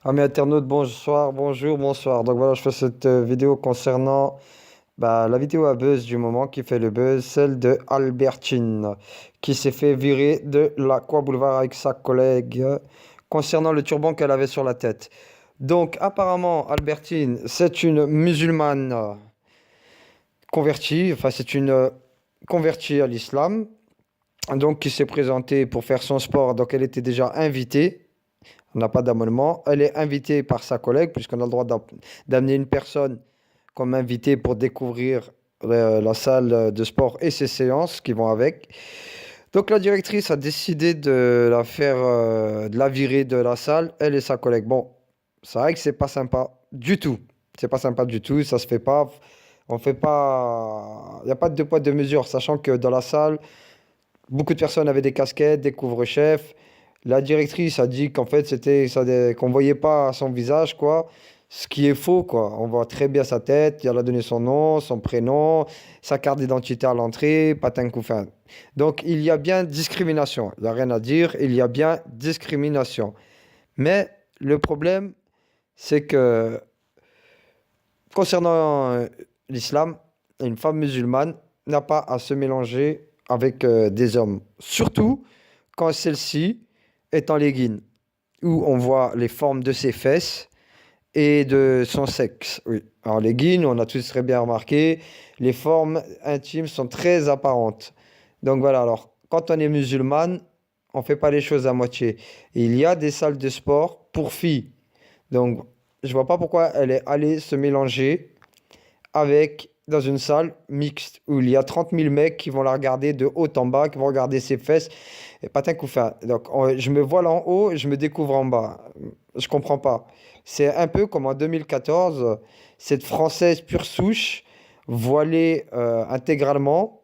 Amis internautes, bonsoir, bonjour, bonsoir. Donc voilà, je fais cette vidéo concernant la vidéo à buzz du moment qui fait le buzz, celle de Albertine, qui s'est fait virer de l'Aqua Boulevard avec sa collègue concernant le turban qu'elle avait sur la tête. Donc apparemment, Albertine, c'est une musulmane convertie, enfin c'est une convertie à l'islam, donc qui s'est présentée pour faire son sport, donc elle était déjà invitée. On n'a pas d'abonnement. Elle est invitée par sa collègue, puisqu'on a le droit d'amener une personne comme invitée pour découvrir la salle de sport et ses séances qui vont avec. Donc la directrice a décidé de la faire, de la virer de la salle, elle et sa collègue. Bon, c'est vrai que c'est pas sympa du tout. C'est pas sympa du tout, ça se fait pas. On fait pas. Il n'y a pas de deux poids, deux mesures, sachant que dans la salle, beaucoup de personnes avaient des casquettes, des couvre-chefs. La directrice a dit qu'en fait, c'était ça, qu'on voyait pas son visage, quoi. Ce qui est faux, quoi. On voit très bien sa tête. Elle a donné son nom, son prénom, sa carte d'identité à l'entrée, patin couffin. Donc, il y a bien discrimination. Il n'y a rien à dire. Il y a bien discrimination. Mais le problème, c'est que concernant l'islam, une femme musulmane n'a pas à se mélanger avec des hommes. Surtout quand celle-ci est en legging, où on voit les formes de ses fesses et de son sexe. Oui. En legging, on a tous très bien remarqué, les formes intimes sont très apparentes. Donc voilà, alors, quand on est musulmane, on ne fait pas les choses à moitié. Il y a des salles de sport pour filles. Donc, je vois pas pourquoi elle est allée se mélanger avec dans une salle mixte où il y a 30 000 mecs qui vont la regarder de haut en bas, qui vont regarder ses fesses et patin couffin. Donc je me vois là en haut, je me découvre en bas. Je comprends pas. C'est un peu comme en 2014, cette Française pure souche, voilée intégralement,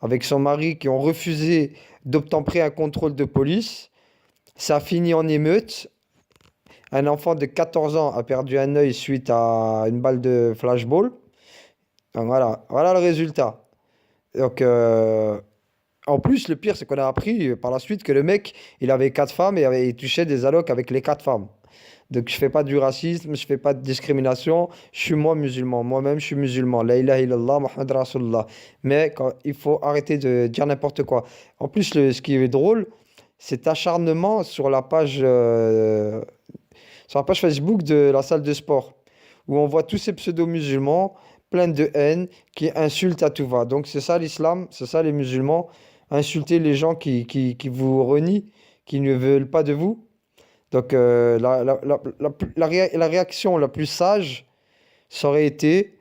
avec son mari qui ont refusé d'obtempérer un contrôle de police. Ça a fini en émeute. Un enfant de 14 ans a perdu un œil suite à une balle de flashball. Donc voilà, voilà le résultat. Donc, en plus, le pire, c'est qu'on a appris par la suite que le mec, il avait quatre femmes et il touchait des allocs avec les quatre femmes. Donc, je fais pas du racisme, je fais pas de discrimination. Je suis moi musulman. Moi-même, je suis musulman. La ilaha illallah, Muhammad Rasulullah. Mais il faut arrêter de dire n'importe quoi. En plus, ce qui est drôle, cet acharnement sur la page Facebook de la salle de sport, où on voit tous ces pseudo-musulmans pleins de haine qui insultent à tout va. Donc c'est ça l'islam, c'est ça les musulmans, insulter les gens qui vous renient, qui ne veulent pas de vous. Donc la réaction la plus sage, ça aurait été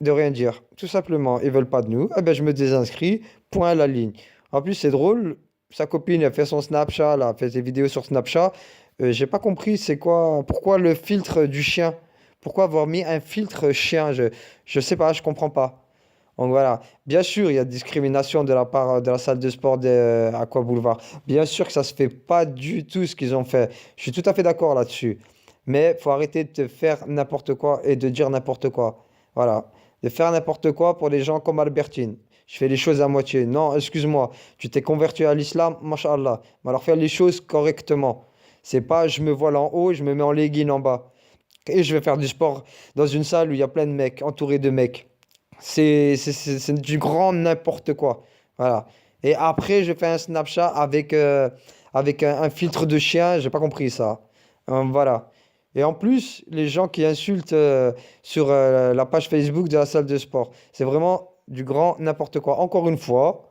de rien dire. Tout simplement, ils veulent pas de nous, eh ben je me désinscris, point à la ligne. En plus, c'est drôle, sa copine a fait son Snapchat, elle a fait des vidéos sur Snapchat. J'ai pas compris, c'est quoi, pourquoi le filtre du chien? Pourquoi avoir mis un filtre chien? Je sais pas, je comprends pas. Donc voilà, bien sûr, il y a discrimination de la part de la salle de sport de Aqua Boulevard. Bien sûr que ça se fait pas du tout ce qu'ils ont fait. Je suis tout à fait d'accord là-dessus. Mais faut arrêter de faire n'importe quoi et de dire n'importe quoi. Voilà, de faire n'importe quoi pour les gens comme Albertine. Je fais les choses à moitié. Non, excuse-moi, tu t'es converti à l'islam, mashallah. Mais alors faire les choses correctement. C'est pas je me voile en haut, je me mets en legging en bas. Et je vais faire du sport dans une salle où il y a plein de mecs, entouré de mecs. C'est du grand n'importe quoi. Voilà. Et après, je fais un Snapchat avec un filtre de chien. J'ai pas compris ça. Voilà. Et en plus, les gens qui insultent sur la page Facebook de la salle de sport, c'est vraiment du grand n'importe quoi. Encore une fois,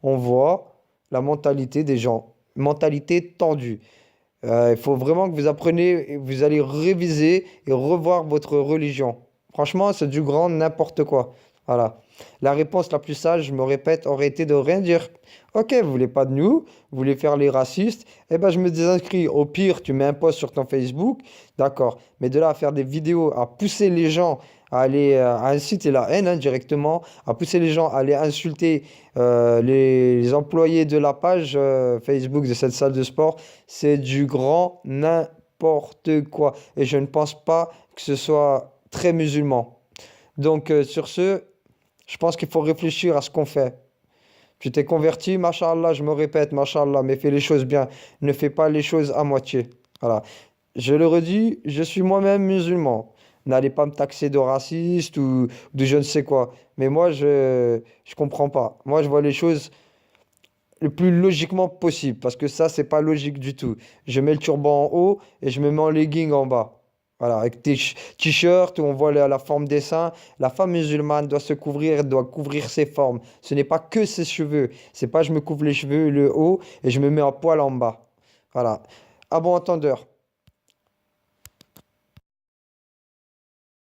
on voit la mentalité des gens. Mentalité tendue. Il faut vraiment que vous appreniez, vous allez réviser et revoir votre religion. Franchement, c'est du grand n'importe quoi. Voilà. La réponse la plus sage, je me répète, aurait été de rien dire. Ok, vous voulez pas de nous, vous voulez faire les racistes, eh ben je me désinscris. Au pire, tu mets un post sur ton Facebook, d'accord. Mais de là à faire des vidéos, à pousser les gens à aller à inciter la haine directement, à pousser les gens à aller insulter les employés de la page Facebook de cette salle de sport, c'est du grand n'importe quoi. Et je ne pense pas que ce soit très musulman. Donc, sur ce, je pense qu'il faut réfléchir à ce qu'on fait. Tu t'es converti, machallah, je me répète, machallah, mais fais les choses bien. Ne fais pas les choses à moitié. Voilà. Je le redis, je suis moi-même musulman. N'allez pas me taxer de raciste ou de je ne sais quoi. Mais moi, je comprends pas. Moi, je vois les choses le plus logiquement possible, parce que ça, c'est pas logique du tout. Je mets le turban en haut et je me mets en legging en bas. Voilà, avec tes t-shirts où on voit la forme des seins. La femme musulmane doit se couvrir, elle doit couvrir ses formes. Ce n'est pas que ses cheveux. C'est pas je me couvre les cheveux, le haut, et je me mets en poil en bas. Voilà. À bon entendeur.